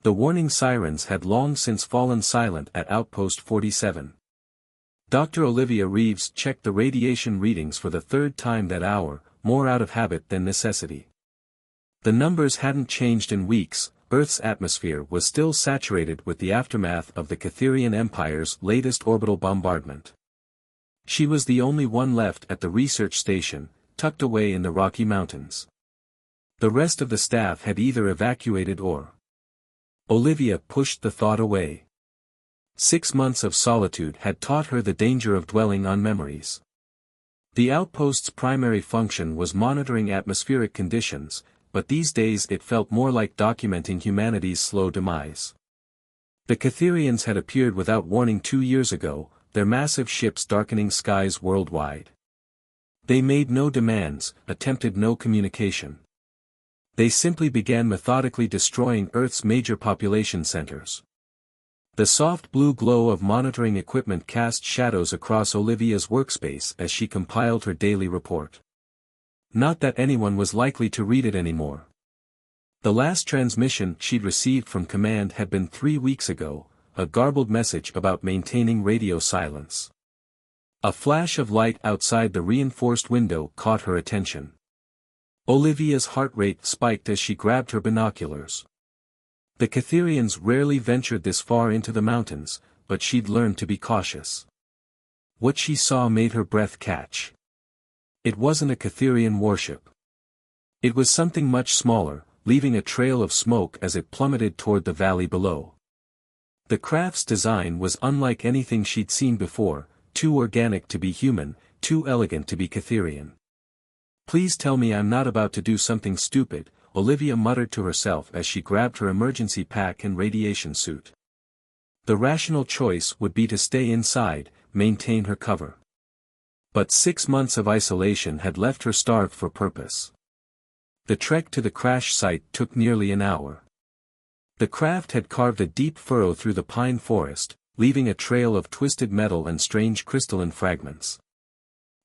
The warning sirens had long since fallen silent at Outpost 47. Dr. Olivia Reeves checked the radiation readings for the third time that hour, more out of habit than necessity. The numbers hadn't changed in weeks. Earth's atmosphere was still saturated with the aftermath of the Catherian Empire's latest orbital bombardment. She was the only one left at the research station, tucked away in the Rocky Mountains. The rest of the staff had either evacuated or... Olivia pushed the thought away. 6 months of solitude had taught her the danger of dwelling on memories. The outpost's primary function was monitoring atmospheric conditions, but these days it felt more like documenting humanity's slow demise. The Catherians had appeared without warning 2 years ago, their massive ships darkening skies worldwide. They made no demands, attempted no communication. They simply began methodically destroying Earth's major population centers. The soft blue glow of monitoring equipment cast shadows across Olivia's workspace as she compiled her daily report. Not that anyone was likely to read it anymore. The last transmission she'd received from command had been 3 weeks ago, a garbled message about maintaining radio silence. A flash of light outside the reinforced window caught her attention. Olivia's heart rate spiked as she grabbed her binoculars. The Catherians rarely ventured this far into the mountains, but she'd learned to be cautious. What she saw made her breath catch. It wasn't a Catherian warship. It was something much smaller, leaving a trail of smoke as it plummeted toward the valley below. The craft's design was unlike anything she'd seen before, too organic to be human, too elegant to be Catherian. "Please tell me I'm not about to do something stupid," Olivia muttered to herself as she grabbed her emergency pack and radiation suit. The rational choice would be to stay inside, maintain her cover. But 6 months of isolation had left her starved for purpose. The trek to the crash site took nearly an hour. The craft had carved a deep furrow through the pine forest, leaving a trail of twisted metal and strange crystalline fragments.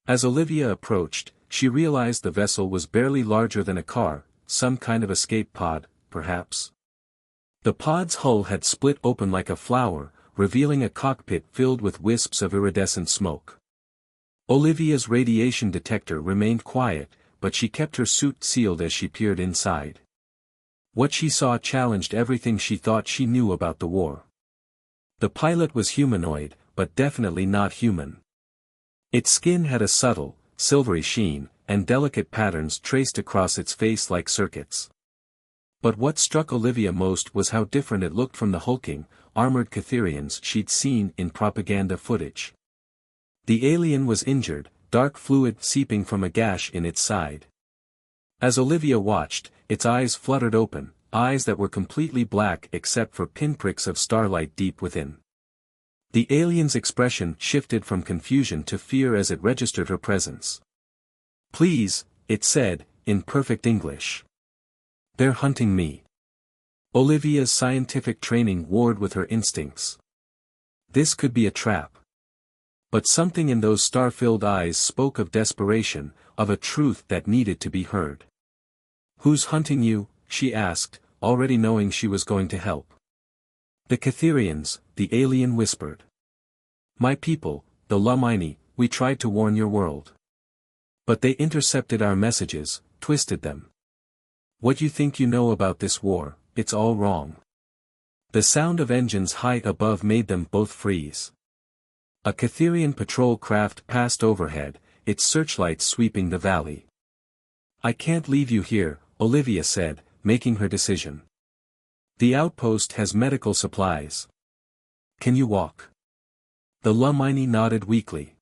As Olivia approached, she realized the vessel was barely larger than a car, some kind of escape pod, perhaps. The pod's hull had split open like a flower, revealing a cockpit filled with wisps of iridescent smoke. Olivia's radiation detector remained quiet, but she kept her suit sealed as she peered inside. What she saw challenged everything she thought she knew about the war. The pilot was humanoid, but definitely not human. Its skin had a subtle, silvery sheen, and delicate patterns traced across its face like circuits. But what struck Olivia most was how different it looked from the hulking, armored Catherians she'd seen in propaganda footage. The alien was injured, dark fluid seeping from a gash in its side. As Olivia watched, its eyes fluttered open, eyes that were completely black except for pinpricks of starlight deep within. The alien's expression shifted from confusion to fear as it registered her presence. "Please," it said, in perfect English. "They're hunting me." Olivia's scientific training warred with her instincts. This could be a trap. But something in those star-filled eyes spoke of desperation, of a truth that needed to be heard. "Who's hunting you?" she asked, already knowing she was going to help. "The Catherians," the alien whispered. "My people, the Lamini, we tried to warn your world. But they intercepted our messages, twisted them. What you think you know about this war, it's all wrong." The sound of engines high above made them both freeze. A Catherian patrol craft passed overhead, its searchlights sweeping the valley. "I can't leave you here," Olivia said, making her decision. "The outpost has medical supplies. Can you walk?" The Lamini nodded weakly.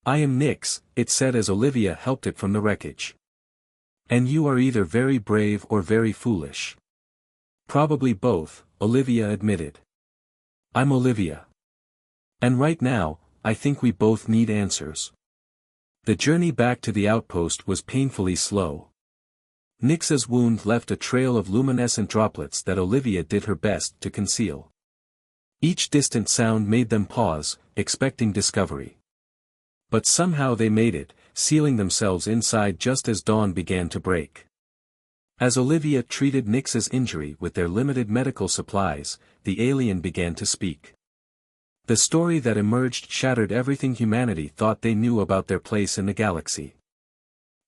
"I am Nyx," it said as Olivia helped it from the wreckage. "And you are either very brave or very foolish." "Probably both," Olivia admitted. "I'm Olivia. And right now, I think we both need answers." The journey back to the outpost was painfully slow. Nyx's wound left a trail of luminescent droplets that Olivia did her best to conceal. Each distant sound made them pause, expecting discovery. But somehow they made it, sealing themselves inside just as dawn began to break. As Olivia treated Nix's injury with their limited medical supplies, the alien began to speak. The story that emerged shattered everything humanity thought they knew about their place in the galaxy.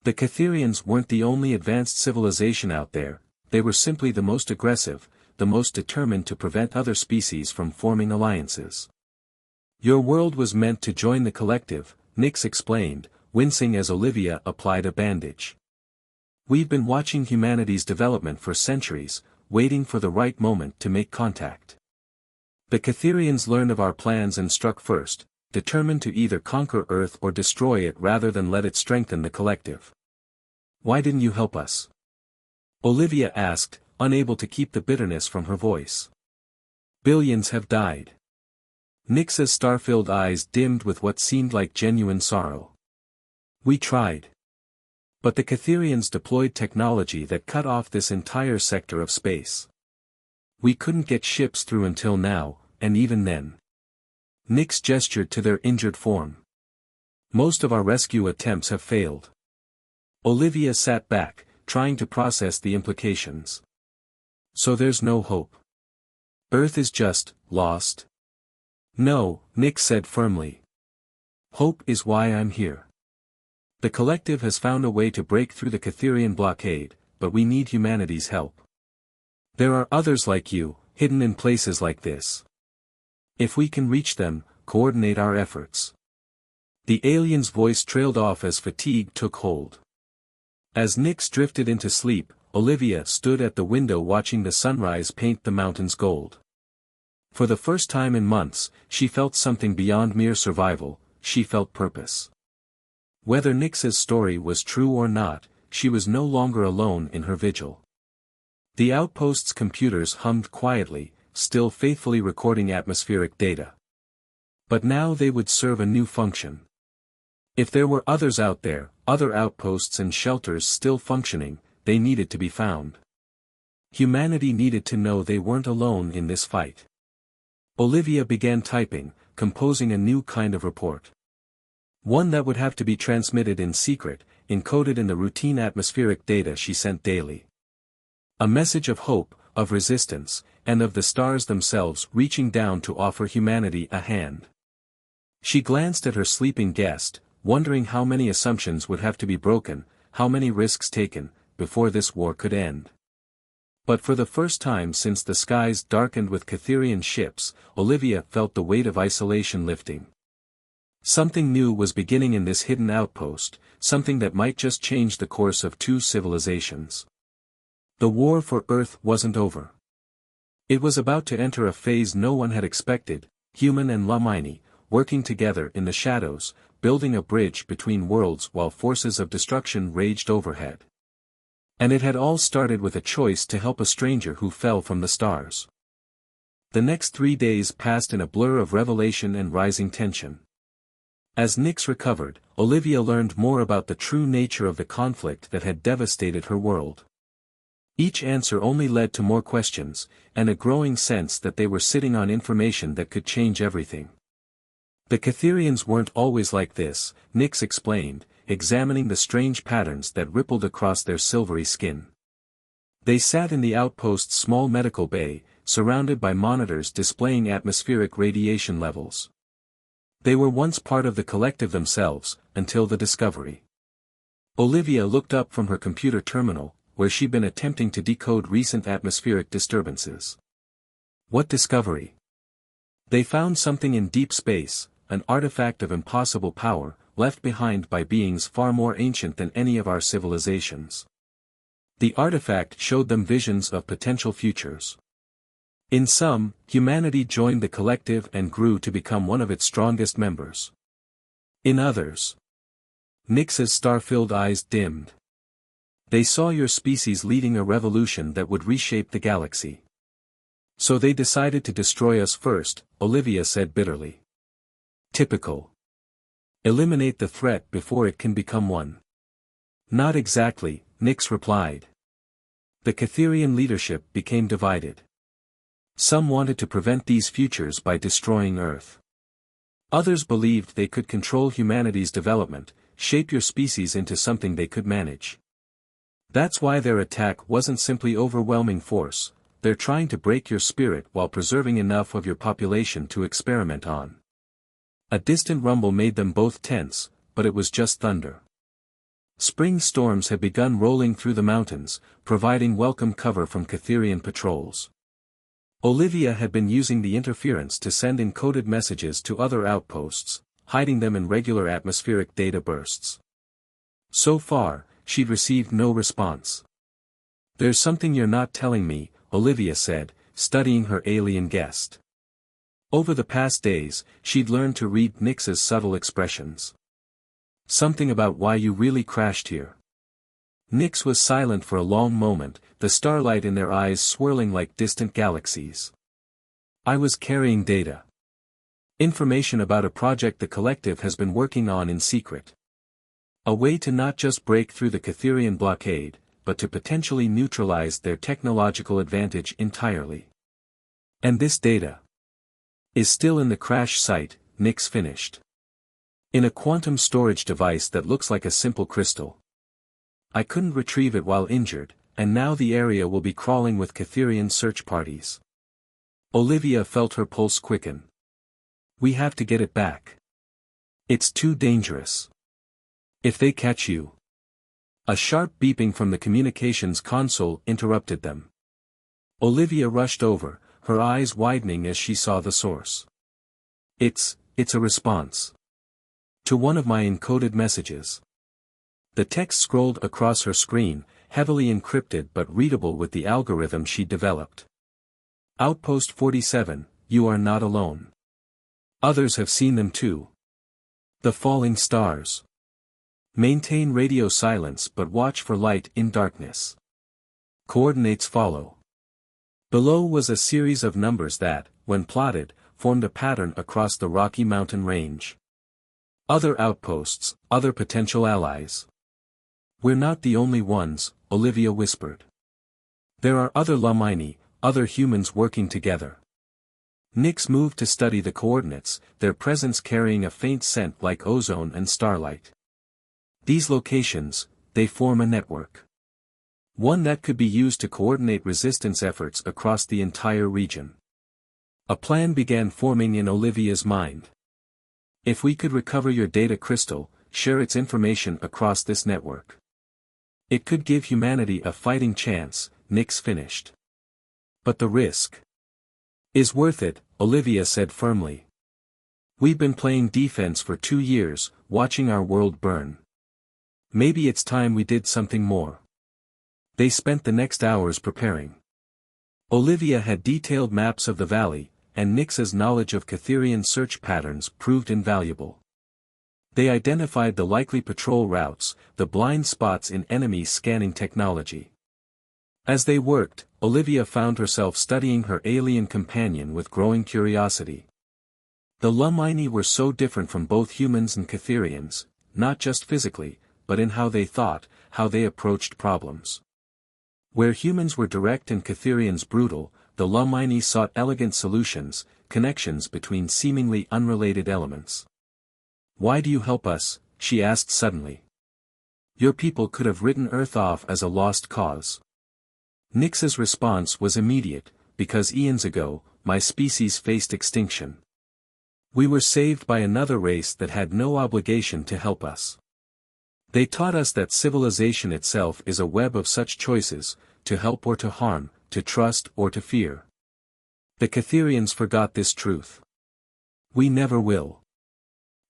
The Catherians weren't the only advanced civilization out there, they were simply the most aggressive, the most determined to prevent other species from forming alliances. Your world was meant to join the collective, Nix explained, wincing as Olivia applied a bandage. We've been watching humanity's development for centuries, waiting for the right moment to make contact. The Catherians learned of our plans and struck first, determined to either conquer Earth or destroy it rather than let it strengthen the collective. Why didn't you help us? Olivia asked, unable to keep the bitterness from her voice. Billions have died. Nix's star-filled eyes dimmed with what seemed like genuine sorrow. We tried. But the Catherians deployed technology that cut off this entire sector of space. We couldn't get ships through until now, and even then. Nix gestured to their injured form. Most of our rescue attempts have failed. Olivia sat back, trying to process the implications. So there's no hope. Earth is just, lost? No, Nix said firmly. Hope is why I'm here. The collective has found a way to break through the Catherian blockade, but we need humanity's help. There are others like you, hidden in places like this. If we can reach them, coordinate our efforts. The alien's voice trailed off as fatigue took hold. As Nix drifted into sleep, Olivia stood at the window watching the sunrise paint the mountains gold. For the first time in months, she felt something beyond mere survival, she felt purpose. Whether Nix's story was true or not, she was no longer alone in her vigil. The outpost's computers hummed quietly, still faithfully recording atmospheric data. But now they would serve a new function. If there were others out there, other outposts and shelters still functioning, they needed to be found. Humanity needed to know they weren't alone in this fight. Olivia began typing, composing a new kind of report. One that would have to be transmitted in secret, encoded in the routine atmospheric data she sent daily. A message of hope, of resistance, and of the stars themselves reaching down to offer humanity a hand. She glanced at her sleeping guest, wondering how many assumptions would have to be broken, how many risks taken, before this war could end. But for the first time since the skies darkened with Catherian ships, Olivia felt the weight of isolation lifting. Something new was beginning in this hidden outpost, something that might just change the course of two civilizations. The war for Earth wasn't over. It was about to enter a phase no one had expected, human and Lamini, working together in the shadows, building a bridge between worlds while forces of destruction raged overhead. And it had all started with a choice to help a stranger who fell from the stars. The next 3 days passed in a blur of revelation and rising tension. As Nix recovered, Olivia learned more about the true nature of the conflict that had devastated her world. Each answer only led to more questions, and a growing sense that they were sitting on information that could change everything. The Catherians weren't always like this, Nix explained, examining the strange patterns that rippled across their silvery skin. They sat in the outpost's small medical bay, surrounded by monitors displaying atmospheric radiation levels. They were once part of the collective themselves, until the discovery. Olivia looked up from her computer terminal, where she'd been attempting to decode recent atmospheric disturbances. What discovery? They found something in deep space, an artifact of impossible power, left behind by beings far more ancient than any of our civilizations. The artifact showed them visions of potential futures. In some, humanity joined the collective and grew to become one of its strongest members. In others, Nix's star-filled eyes dimmed. They saw your species leading a revolution that would reshape the galaxy. So they decided to destroy us first, Olivia said bitterly. Typical. Eliminate the threat before it can become one. Not exactly, Nix replied. The Catherian leadership became divided. Some wanted to prevent these futures by destroying Earth. Others believed they could control humanity's development, shape your species into something they could manage. That's why their attack wasn't simply overwhelming force, they're trying to break your spirit while preserving enough of your population to experiment on. A distant rumble made them both tense, but it was just thunder. Spring storms had begun rolling through the mountains, providing welcome cover from Catherian patrols. Olivia had been using the interference to send encoded messages to other outposts, hiding them in regular atmospheric data bursts. So far, she'd received no response. "There's something you're not telling me," Olivia said, studying her alien guest. Over the past days, she'd learned to read Nyx's subtle expressions. "Something about why you really crashed here." Nyx was silent for a long moment, the starlight in their eyes swirling like distant galaxies. "I was carrying data. Information about a project the collective has been working on in secret. A way to not just break through the Catherian blockade, but to potentially neutralize their technological advantage entirely. And this data is still in the crash site," Nyx finished. "In a quantum storage device that looks like a simple crystal. I couldn't retrieve it while injured, and now the area will be crawling with Catherian search parties." Olivia felt her pulse quicken. "We have to get it back. It's too dangerous. If they catch you." A sharp beeping from the communications console interrupted them. Olivia rushed over, her eyes widening as she saw the source. It's a response to one of my encoded messages." The text scrolled across her screen, heavily encrypted but readable with the algorithm she'd developed. "Outpost 47, you are not alone. Others have seen them too. The falling stars. Maintain radio silence but watch for light in darkness. Coordinates follow." Below was a series of numbers that, when plotted, formed a pattern across the Rocky Mountain range. "Other outposts, other potential allies. We're not the only ones," Olivia whispered. "There are other Lamini, other humans working together." Nyx moved to study the coordinates, their presence carrying a faint scent like ozone and starlight. "These locations, they form a network. One that could be used to coordinate resistance efforts across the entire region." A plan began forming in Olivia's mind. "If we could recover your data crystal, share its information across this network. It could give humanity a fighting chance," Nyx finished. "But the risk is worth it," Olivia said firmly. "We've been playing defense for 2 years, watching our world burn. Maybe it's time we did something more." They spent the next hours preparing. Olivia had detailed maps of the valley, and Nyx's knowledge of Catherian search patterns proved invaluable. They identified the likely patrol routes, the blind spots in enemy scanning technology. As they worked, Olivia found herself studying her alien companion with growing curiosity. The Lamini were so different from both humans and Catherians, not just physically, but in how they thought, how they approached problems. Where humans were direct and Catherians brutal, the Lamini sought elegant solutions, connections between seemingly unrelated elements. "Why do you help us?" she asked suddenly. "Your people could have written Earth off as a lost cause." Nyx's response was immediate, "Because eons ago, my species faced extinction. We were saved by another race that had no obligation to help us. They taught us that civilization itself is a web of such choices, to help or to harm, to trust or to fear. The Catherians forgot this truth. We never will."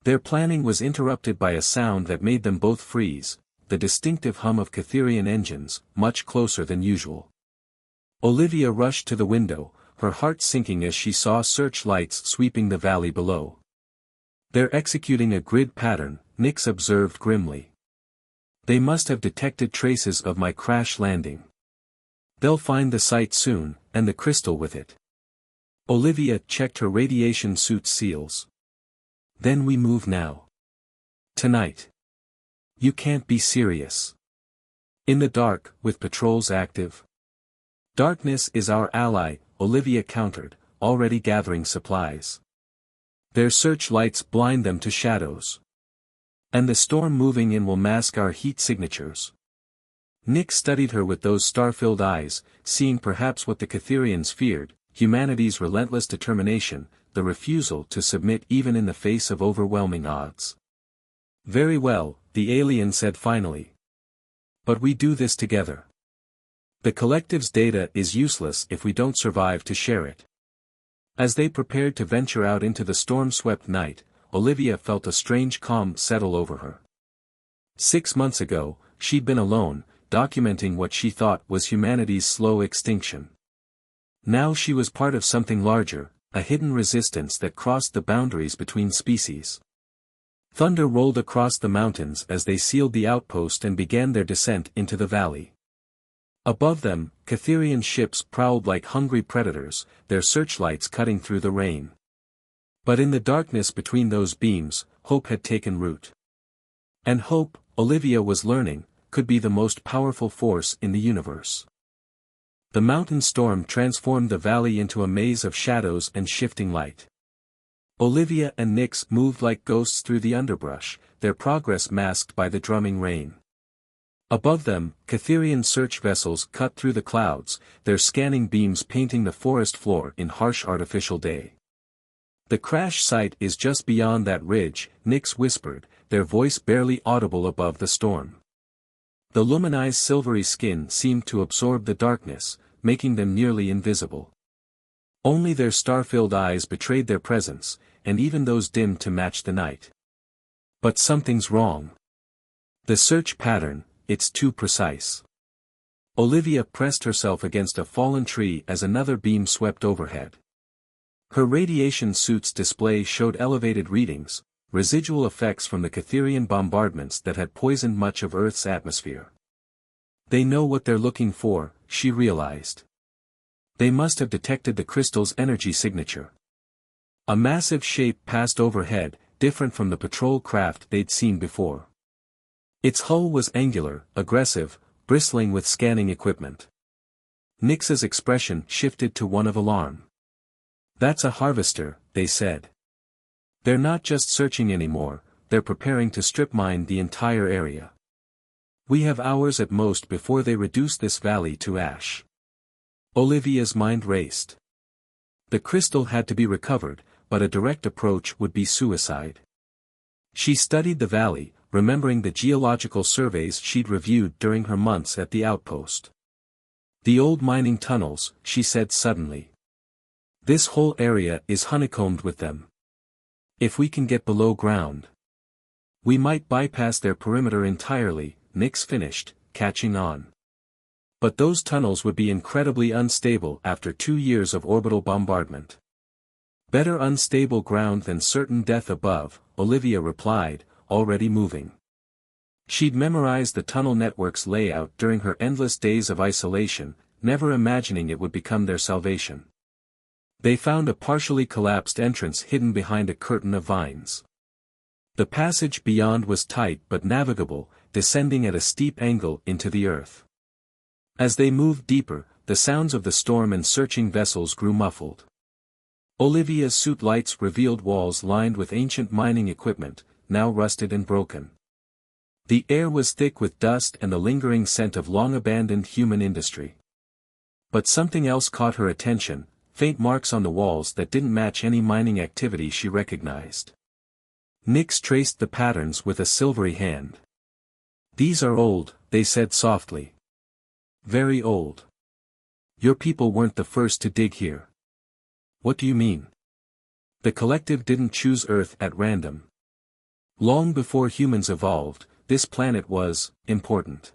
Their planning was interrupted by a sound that made them both freeze, the distinctive hum of Catherian engines, much closer than usual. Olivia rushed to the window, her heart sinking as she saw searchlights sweeping the valley below. "They're executing a grid pattern," Nyx observed grimly. "They must have detected traces of my crash landing. They'll find the site soon, and the crystal with it." Olivia checked her radiation suit seals. "Then we move now. Tonight." "You can't be serious." "In the dark, with patrols active." "Darkness is our ally," Olivia countered, already gathering supplies. "Their searchlights blind them to shadows. And the storm moving in will mask our heat signatures." Nick studied her with those star-filled eyes, seeing perhaps what the Catherians feared, humanity's relentless determination, the refusal to submit even in the face of overwhelming odds. "Very well," the alien said finally. "But we do this together. The collective's data is useless if we don't survive to share it." As they prepared to venture out into the storm-swept night, Olivia felt a strange calm settle over her. 6 months ago, she'd been alone, documenting what she thought was humanity's slow extinction. Now she was part of something larger, a hidden resistance that crossed the boundaries between species. Thunder rolled across the mountains as they sealed the outpost and began their descent into the valley. Above them, Catherian ships prowled like hungry predators, their searchlights cutting through the rain. But in the darkness between those beams, hope had taken root. And hope, Olivia was learning, could be the most powerful force in the universe. The mountain storm transformed the valley into a maze of shadows and shifting light. Olivia and Nyx moved like ghosts through the underbrush, their progress masked by the drumming rain. Above them, Catherian search vessels cut through the clouds, their scanning beams painting the forest floor in harsh artificial day. "The crash site is just beyond that ridge," Nyx whispered, their voice barely audible above the storm. The luminized silvery skin seemed to absorb the darkness, making them nearly invisible. Only their star-filled eyes betrayed their presence, and even those dimmed to match the night. "But something's wrong. The search pattern, it's too precise." Olivia pressed herself against a fallen tree as another beam swept overhead. Her radiation suit's display showed elevated readings, residual effects from the Catherian bombardments that had poisoned much of Earth's atmosphere. "They know what they're looking for," she realized. "They must have detected the crystal's energy signature." A massive shape passed overhead, different from the patrol craft they'd seen before. Its hull was angular, aggressive, bristling with scanning equipment. Nyx's expression shifted to one of alarm. "That's a harvester," they said. "They're not just searching anymore, they're preparing to strip mine the entire area. We have hours at most before they reduce this valley to ash." Olivia's mind raced. The crystal had to be recovered, but a direct approach would be suicide. She studied the valley, remembering the geological surveys she'd reviewed during her months at the outpost. "The old mining tunnels," she said suddenly. "This whole area is honeycombed with them. If we can get below ground, we might bypass their perimeter entirely," Nyx finished, catching on. "But those tunnels would be incredibly unstable after 2 years of orbital bombardment." "Better unstable ground than certain death above," Olivia replied, already moving. She'd memorized the tunnel network's layout during her endless days of isolation, never imagining it would become their salvation. They found a partially collapsed entrance hidden behind a curtain of vines. The passage beyond was tight but navigable, descending at a steep angle into the earth. As they moved deeper, the sounds of the storm and searching vessels grew muffled. Olivia's suit lights revealed walls lined with ancient mining equipment, now rusted and broken. The air was thick with dust and the lingering scent of long-abandoned human industry. But something else caught her attention, faint marks on the walls that didn't match any mining activity she recognized. Nyx traced the patterns with a silvery hand. "These are old," they said softly. "Very old. Your people weren't the first to dig here." "What do you mean?" "The collective didn't choose Earth at random. Long before humans evolved, this planet was important.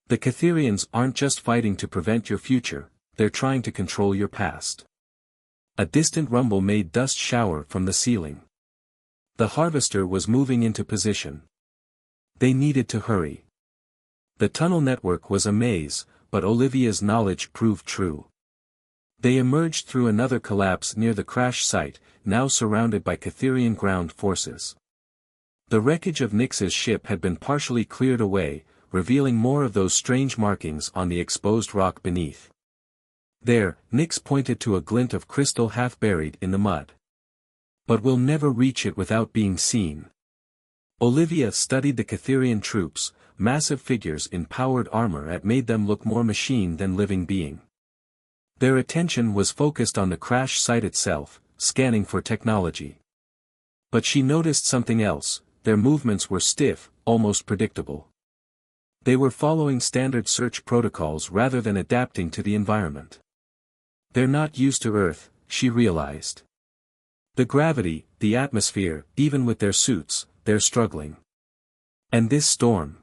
The Catherians aren't just fighting to prevent your future, they're trying to control your past." A distant rumble made dust shower from the ceiling. The harvester was moving into position. They needed to hurry. The tunnel network was a maze, but Olivia's knowledge proved true. They emerged through another collapse near the crash site, now surrounded by Catherian ground forces. The wreckage of Nyx's ship had been partially cleared away, revealing more of those strange markings on the exposed rock beneath. "There," Nyx pointed to a glint of crystal half buried in the mud. "But we'll never reach it without being seen." Olivia studied the Catherian troops, massive figures in powered armor that made them look more machine than living being. Their attention was focused on the crash site itself, scanning for technology. But she noticed something else: their movements were stiff, almost predictable. They were following standard search protocols rather than adapting to the environment. They're not used to Earth, she realized. The gravity, the atmosphere, even with their suits, they're struggling. And this storm.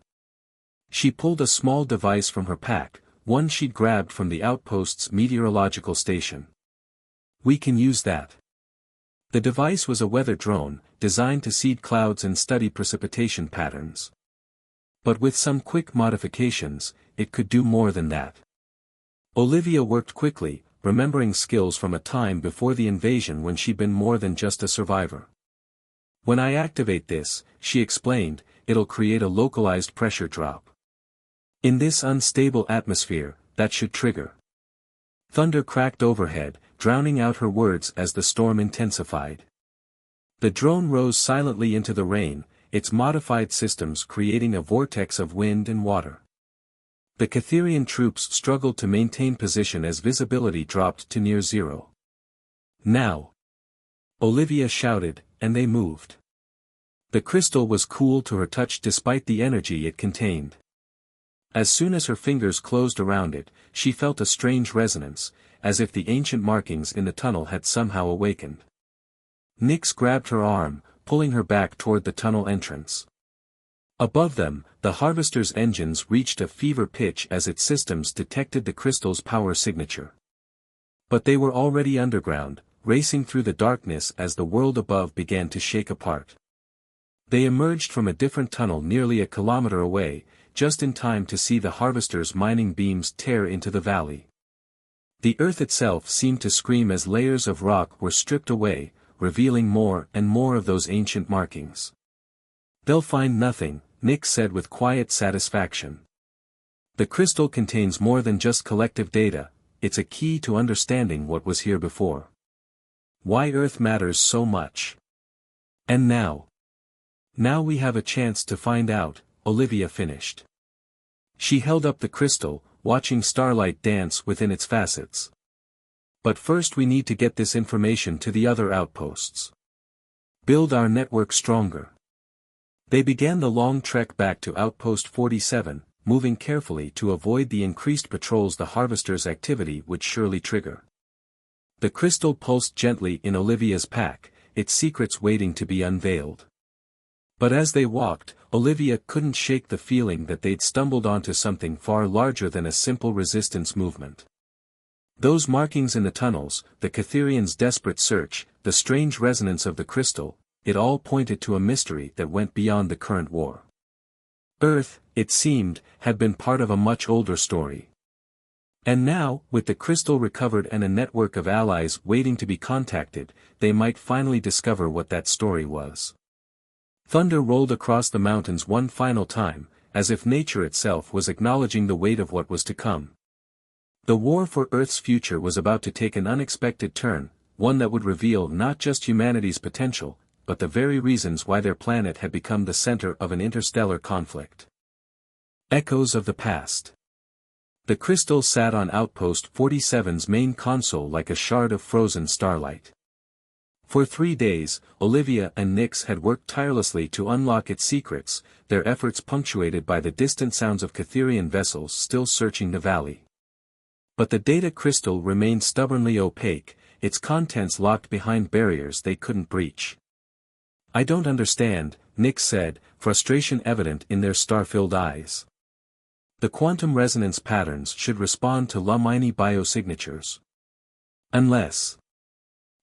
She pulled a small device from her pack, one she'd grabbed from the outpost's meteorological station. We can use that. The device was a weather drone, designed to seed clouds and study precipitation patterns. But with some quick modifications, it could do more than that. Olivia worked quickly, remembering skills from a time before the invasion when she'd been more than just a survivor. When I activate this, she explained, it'll create a localized pressure drop. In this unstable atmosphere, that should trigger. Thunder cracked overhead, drowning out her words as the storm intensified. The drone rose silently into the rain, its modified systems creating a vortex of wind and water. The Catherian troops struggled to maintain position as visibility dropped to near zero. Now! Olivia shouted, and they moved. The crystal was cool to her touch despite the energy it contained. As soon as her fingers closed around it, she felt a strange resonance, as if the ancient markings in the tunnel had somehow awakened. Nyx grabbed her arm, pulling her back toward the tunnel entrance. Above them, the harvester's engines reached a fever pitch as its systems detected the crystal's power signature. But they were already underground, racing through the darkness as the world above began to shake apart. They emerged from a different tunnel nearly a kilometer away, just in time to see the harvester's mining beams tear into the valley. The earth itself seemed to scream as layers of rock were stripped away, revealing more and more of those ancient markings. They'll find nothing, Nyx said with quiet satisfaction. The crystal contains more than just collective data, it's a key to understanding what was here before. Why Earth matters so much. And now we have a chance to find out, Olivia finished. She held up the crystal, watching starlight dance within its facets. But first we need to get this information to the other outposts. Build our network stronger. They began the long trek back to Outpost 47, moving carefully to avoid the increased patrols the harvester's activity would surely trigger. The crystal pulsed gently in Olivia's pack, its secrets waiting to be unveiled. But as they walked, Olivia couldn't shake the feeling that they'd stumbled onto something far larger than a simple resistance movement. Those markings in the tunnels, the Catherians' desperate search, the strange resonance of the crystal, it all pointed to a mystery that went beyond the current war. Earth, it seemed, had been part of a much older story. And now, with the crystal recovered and a network of allies waiting to be contacted, they might finally discover what that story was. Thunder rolled across the mountains one final time, as if nature itself was acknowledging the weight of what was to come. The war for Earth's future was about to take an unexpected turn, one that would reveal not just humanity's potential, but the very reasons why their planet had become the center of an interstellar conflict. Echoes of the past. The crystal sat on Outpost 47's main console like a shard of frozen starlight. For 3 days, Olivia and Nyx had worked tirelessly to unlock its secrets, their efforts punctuated by the distant sounds of Catherian vessels still searching the valley. But the data crystal remained stubbornly opaque, its contents locked behind barriers they couldn't breach. I don't understand, Nyx said, frustration evident in their star-filled eyes. The quantum resonance patterns should respond to Lumini biosignatures. Unless.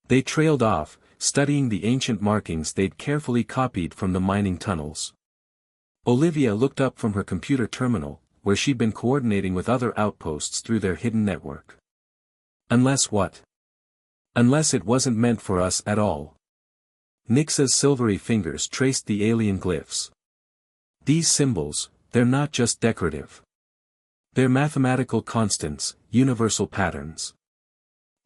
They trailed off, studying the ancient markings they'd carefully copied from the mining tunnels. Olivia looked up from her computer terminal, where she'd been coordinating with other outposts through their hidden network. Unless what? Unless it wasn't meant for us at all. Nyx's silvery fingers traced the alien glyphs. These symbols, they're not just decorative. They're mathematical constants, universal patterns.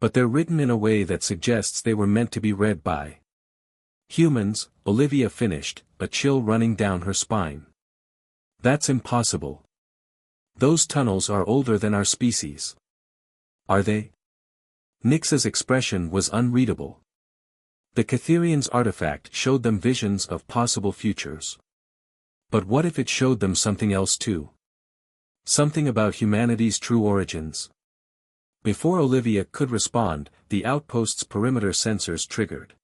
But they're written in a way that suggests they were meant to be read by Humans, Olivia finished, a chill running down her spine. That's impossible. Those tunnels are older than our species. Are they? Nyx's expression was unreadable. The Catherian's artifact showed them visions of possible futures. But what if it showed them something else too? Something about humanity's true origins. Before Olivia could respond, the outpost's perimeter sensors triggered.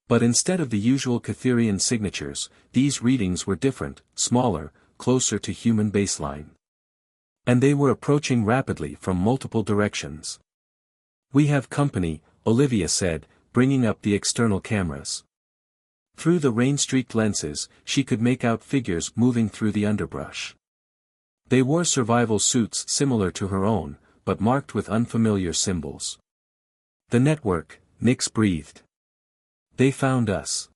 But instead of the usual Catherian signatures, these readings were different, smaller, closer to human baseline. And they were approaching rapidly from multiple directions. "We have company," Olivia said, bringing up the external cameras. Through the rain-streaked lenses, she could make out figures moving through the underbrush. They wore survival suits similar to her own, but marked with unfamiliar symbols. "The network," Nyx breathed. "They found us."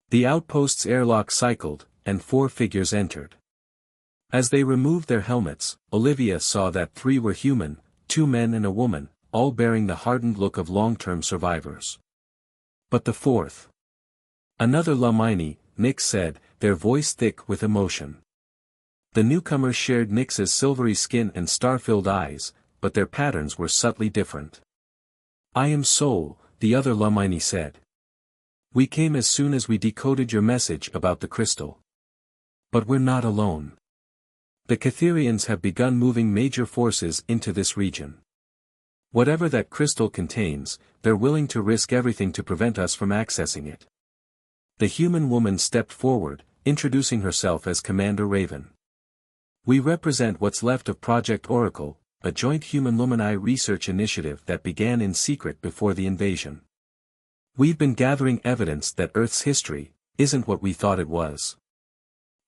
The outpost's airlock cycled, and 4 figures entered. As they removed their helmets, Olivia saw that 3 were human, 2 men and a woman, all bearing the hardened look of long-term survivors. But the 4th. "Another Lamini," Nyx said, their voice thick with emotion. The newcomers shared Nyx's silvery skin and star-filled eyes, but their patterns were subtly different. "I am Sol," the other Lamini said. "We came as soon as we decoded your message about the crystal. But we're not alone. The Catherians have begun moving major forces into this region. Whatever that crystal contains, they're willing to risk everything to prevent us from accessing it." The human woman stepped forward, introducing herself as Commander Raven. "We represent what's left of Project Oracle, a joint human Lumini research initiative that began in secret before the invasion. We've been gathering evidence that Earth's history isn't what we thought it was."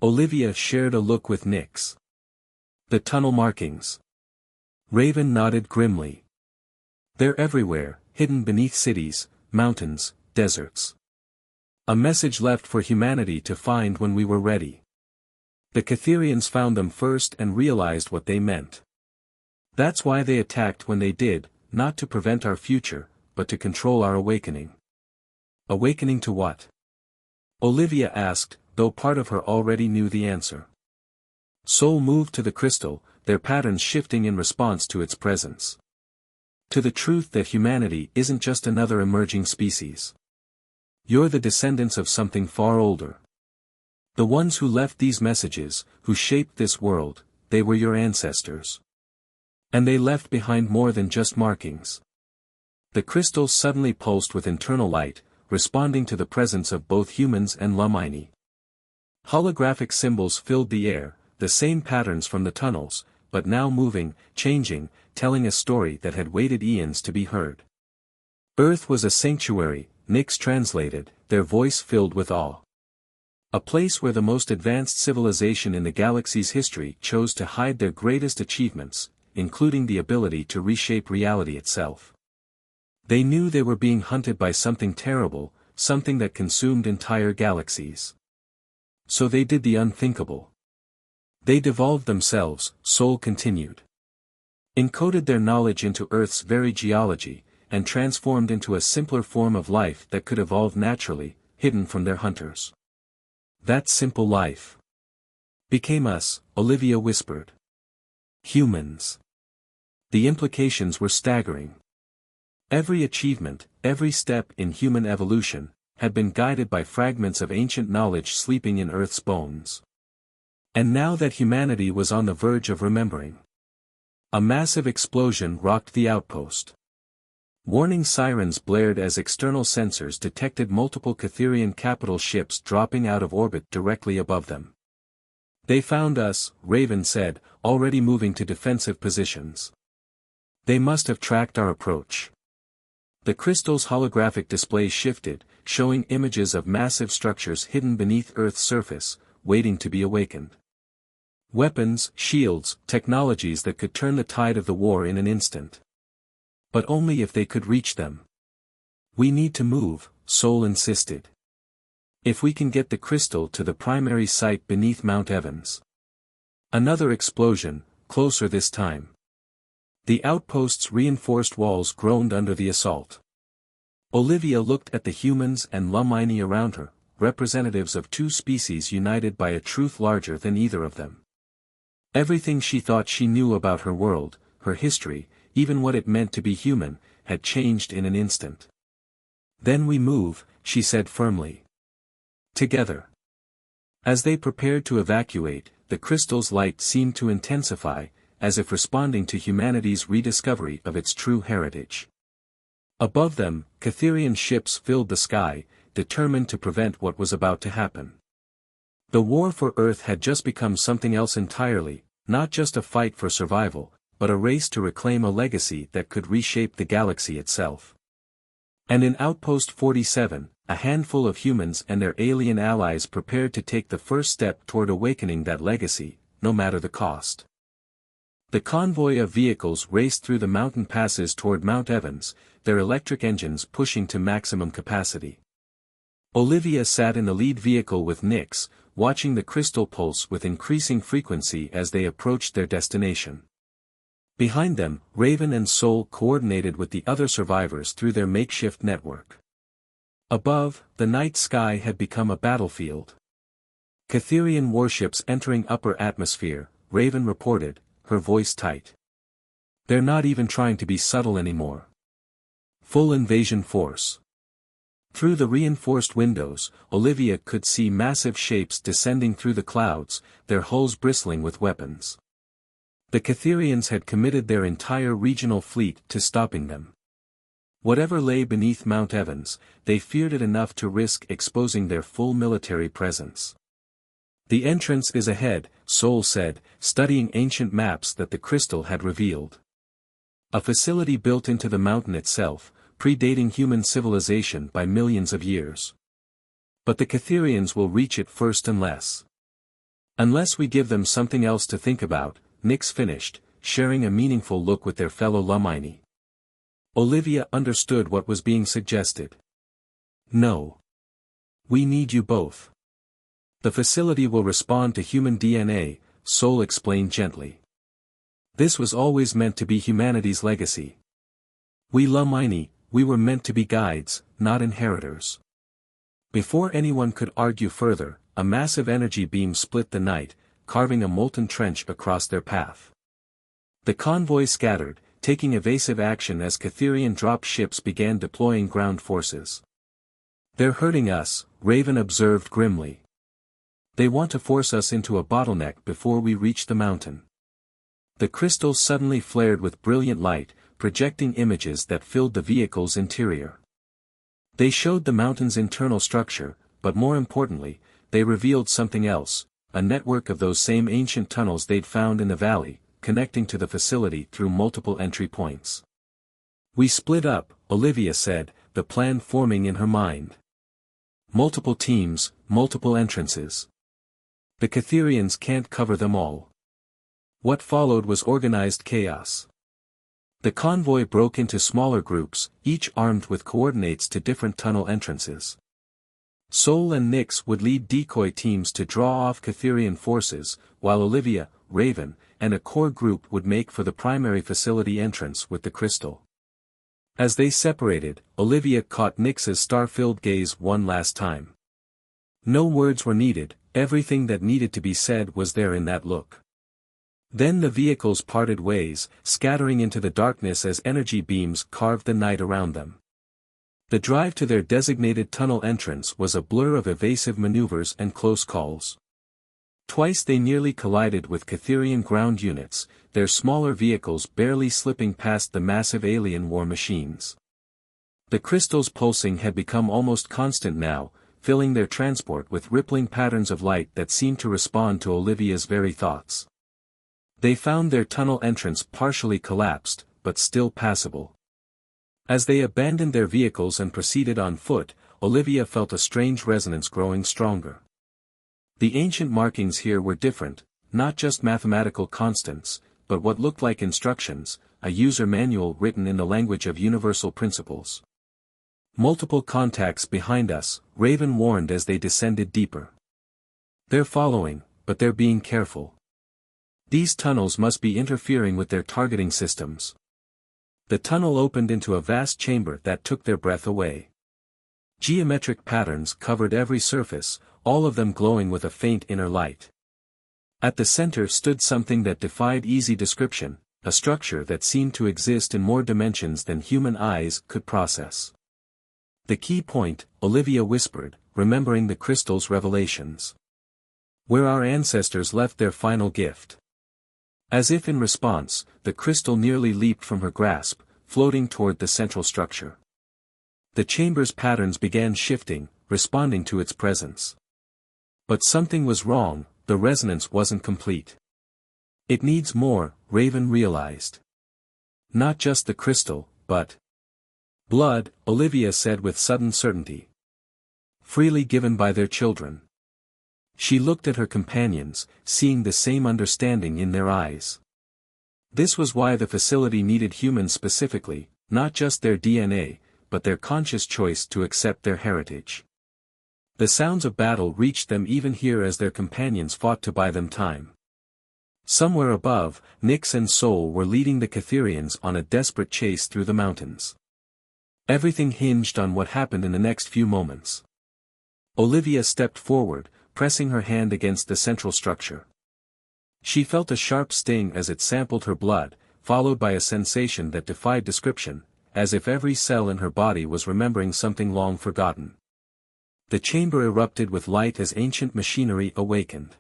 Olivia shared a look with Nyx. "The tunnel markings." Raven nodded grimly. "They're everywhere, hidden beneath cities, mountains, deserts. A message left for humanity to find when we were ready. The Catherians found them first and realized what they meant. That's why they attacked when they did, not to prevent our future, but to control our awakening." "Awakening to what?" Olivia asked, though part of her already knew the answer. Sol moved to the crystal, their patterns shifting in response to its presence. "To the truth that humanity isn't just another emerging species. You're the descendants of something far older. The ones who left these messages, who shaped this world, they were your ancestors. And they left behind more than just markings." The crystal suddenly pulsed with internal light, responding to the presence of both humans and Lamini. Holographic symbols filled the air, the same patterns from the tunnels, but now moving, changing, telling a story that had waited eons to be heard. "Earth was a sanctuary," Nyx translated, their voice filled with awe. "A place where the most advanced civilization in the galaxy's history chose to hide their greatest achievements, including the ability to reshape reality itself. They knew they were being hunted by something terrible, something that consumed entire galaxies. So they did the unthinkable. They devolved themselves," Sol continued. "Encoded their knowledge into Earth's very geology, and transformed into a simpler form of life that could evolve naturally, hidden from their hunters. That simple life became us," Olivia whispered. "Humans." The implications were staggering. Every achievement, every step in human evolution, had been guided by fragments of ancient knowledge sleeping in Earth's bones. And now that humanity was on the verge of remembering. A massive explosion rocked the outpost. Warning sirens blared as external sensors detected multiple Catherian capital ships dropping out of orbit directly above them. "They found us," Raven said, already moving to defensive positions. "They must have tracked our approach." The crystal's holographic display shifted, showing images of massive structures hidden beneath Earth's surface, waiting to be awakened. Weapons, shields, technologies that could turn the tide of the war in an instant. But only if they could reach them. "We need to move," Sol insisted. "If we can get the crystal to the primary site beneath Mount Evans." Another explosion, closer this time. The outpost's reinforced walls groaned under the assault. Olivia looked at the humans and Lumini around her, representatives of two species united by a truth larger than either of them. Everything she thought she knew about her world, her history, even what it meant to be human, had changed in an instant. "Then we move," she said firmly. "Together." As they prepared to evacuate, the crystal's light seemed to intensify, as if responding to humanity's rediscovery of its true heritage. Above them, Catherian ships filled the sky, determined to prevent what was about to happen. The war for Earth had just become something else entirely, not just a fight for survival, but a race to reclaim a legacy that could reshape the galaxy itself. And in Outpost 47, a handful of humans and their alien allies prepared to take the first step toward awakening that legacy, no matter the cost. The convoy of vehicles raced through the mountain passes toward Mount Evans, their electric engines pushing to maximum capacity. Olivia sat in the lead vehicle with Nyx, watching the crystal pulse with increasing frequency as they approached their destination. Behind them, Raven and Sol coordinated with the other survivors through their makeshift network. Above, the night sky had become a battlefield. Catherian warships entering upper atmosphere, Raven reported, her voice tight. "They're not even trying to be subtle anymore. Full invasion force." Through the reinforced windows, Olivia could see massive shapes descending through the clouds, their hulls bristling with weapons. The Catherians had committed their entire regional fleet to stopping them. Whatever lay beneath Mount Evans, they feared it enough to risk exposing their full military presence. "The entrance is ahead," Sol said, studying ancient maps that the crystal had revealed. A facility built into the mountain itself, predating human civilization by millions of years. "But the Catherians will reach it first unless we give them something else to think about," Nyx finished, sharing a meaningful look with their fellow Lumini. Olivia understood what was being suggested. "No. We need you both. The facility will respond to human DNA," Sol explained gently. "This was always meant to be humanity's legacy. We Lumini, we were meant to be guides, not inheritors." Before anyone could argue further, a massive energy beam split the night, carving a molten trench across their path. The convoy scattered, taking evasive action as Catherian drop ships began deploying ground forces. "They're hurting us," Raven observed grimly. "They want to force us into a bottleneck before we reach the mountain." The crystal suddenly flared with brilliant light, projecting images that filled the vehicle's interior. They showed the mountain's internal structure, but more importantly, they revealed something else, a network of those same ancient tunnels they'd found in the valley, connecting to the facility through multiple entry points. "We split up," Olivia said, the plan forming in her mind. "Multiple teams, multiple entrances. The Catherians can't cover them all." What followed was organized chaos. The convoy broke into smaller groups, each armed with coordinates to different tunnel entrances. Sol and Nyx would lead decoy teams to draw off Catherian forces, while Olivia, Raven, and a core group would make for the primary facility entrance with the crystal. As they separated, Olivia caught Nyx's star-filled gaze one last time. No words were needed, everything that needed to be said was there in that look. Then the vehicles parted ways, scattering into the darkness as energy beams carved the night around them. The drive to their designated tunnel entrance was a blur of evasive maneuvers and close calls. Twice they nearly collided with Catherian ground units, their smaller vehicles barely slipping past the massive alien war machines. The crystal's pulsing had become almost constant now, filling their transport with rippling patterns of light that seemed to respond to Olivia's very thoughts. They found their tunnel entrance partially collapsed, but still passable. As they abandoned their vehicles and proceeded on foot, Olivia felt a strange resonance growing stronger. The ancient markings here were different, not just mathematical constants, but what looked like instructions, a user manual written in the language of universal principles. "Multiple contacts behind us," Raven warned as they descended deeper. "They're following, but they're being careful. These tunnels must be interfering with their targeting systems." The tunnel opened into a vast chamber that took their breath away. Geometric patterns covered every surface, all of them glowing with a faint inner light. At the center stood something that defied easy description, a structure that seemed to exist in more dimensions than human eyes could process. The key point, Olivia whispered, remembering the crystal's revelations. Where our ancestors left their final gift. As if in response, the crystal nearly leaped from her grasp, floating toward the central structure. The chamber's patterns began shifting, responding to its presence. But something was wrong, the resonance wasn't complete. It needs more, Raven realized. Not just the crystal, but blood, Olivia said with sudden certainty. Freely given by their children. She looked at her companions, seeing the same understanding in their eyes. This was why the facility needed humans specifically, not just their DNA, but their conscious choice to accept their heritage. The sounds of battle reached them even here as their companions fought to buy them time. Somewhere above, Nyx and Sol were leading the Catherians on a desperate chase through the mountains. Everything hinged on what happened in the next few moments. Olivia stepped forward, pressing her hand against the central structure. She felt a sharp sting as it sampled her blood, followed by a sensation that defied description, as if every cell in her body was remembering something long forgotten. The chamber erupted with light as ancient machinery awakened.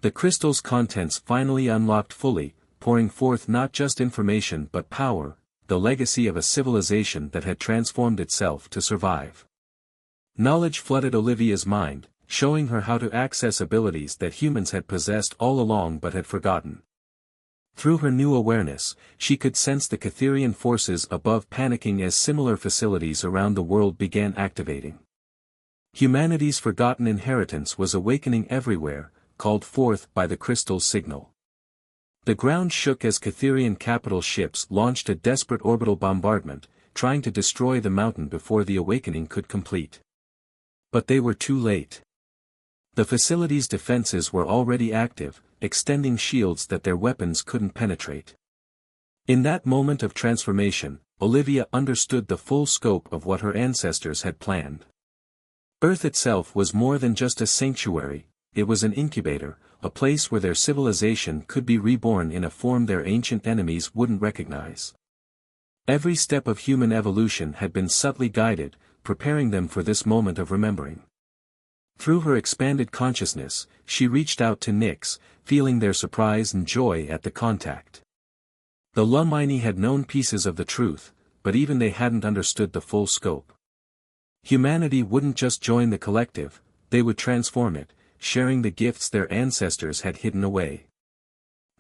The crystal's contents finally unlocked fully, pouring forth not just information but power, the legacy of a civilization that had transformed itself to survive. Knowledge flooded Olivia's mind, showing her how to access abilities that humans had possessed all along but had forgotten. Through her new awareness, she could sense the Catherian forces above panicking as similar facilities around the world began activating. Humanity's forgotten inheritance was awakening everywhere, called forth by the crystal's signal. The ground shook as Catherian capital ships launched a desperate orbital bombardment, trying to destroy the mountain before the awakening could complete. But they were too late. The facility's defenses were already active, extending shields that their weapons couldn't penetrate. In that moment of transformation, Olivia understood the full scope of what her ancestors had planned. Earth itself was more than just a sanctuary, it was an incubator, a place where their civilization could be reborn in a form their ancient enemies wouldn't recognize. Every step of human evolution had been subtly guided, preparing them for this moment of remembering. Through her expanded consciousness, she reached out to Nyx, feeling their surprise and joy at the contact. The Lumini had known pieces of the truth, but even they hadn't understood the full scope. Humanity wouldn't just join the collective, they would transform it, sharing the gifts their ancestors had hidden away.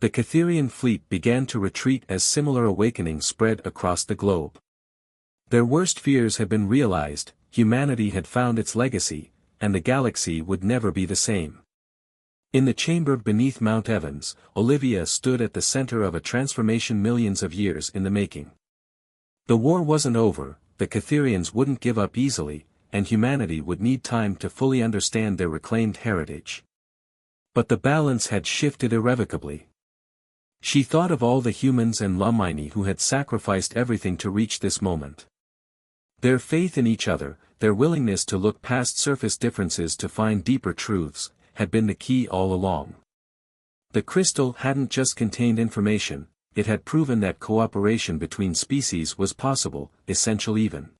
The Catherian fleet began to retreat as similar awakenings spread across the globe. Their worst fears had been realized, humanity had found its legacy, and the galaxy would never be the same. In the chamber beneath Mount Evans, Olivia stood at the center of a transformation millions of years in the making. The war wasn't over, the Catherians wouldn't give up easily, and humanity would need time to fully understand their reclaimed heritage. But the balance had shifted irrevocably. She thought of all the humans and Lumini who had sacrificed everything to reach this moment. Their faith in each other, their willingness to look past surface differences to find deeper truths, had been the key all along. The crystal hadn't just contained information, it had proven that cooperation between species was possible, essential even.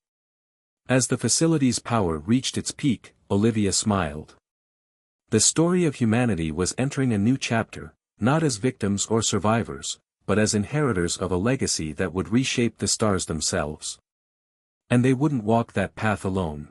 As the facility's power reached its peak, Olivia smiled. The story of humanity was entering a new chapter, not as victims or survivors, but as inheritors of a legacy that would reshape the stars themselves. And they wouldn't walk that path alone.